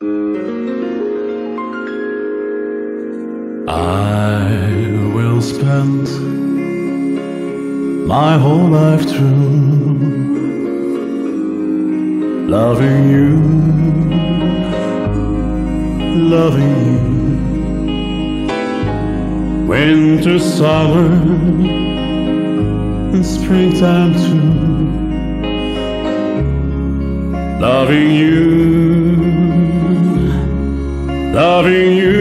I will spend my whole life through loving you, loving you. Winter, summer, and springtime too. Loving you, loving you.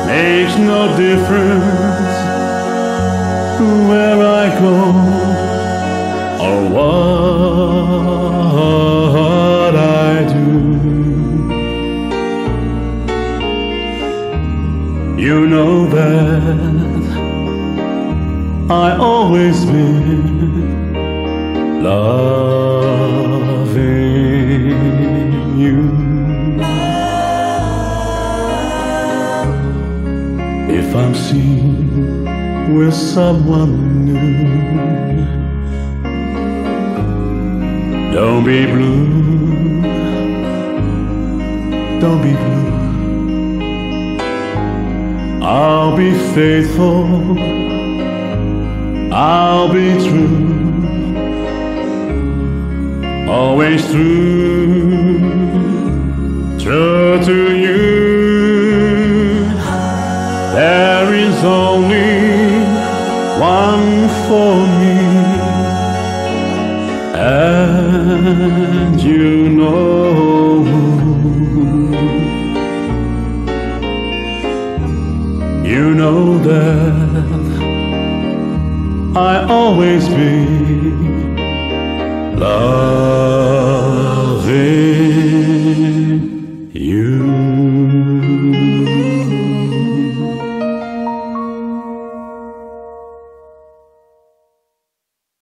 Makes no difference where I go or what I do. You know that I always been loving you. If I'm seen with someone new, don't be blue, don't be blue. I'll be faithful, I'll be true, always true, true to you. There is only one for me, and you know who. You know that I always be loving you.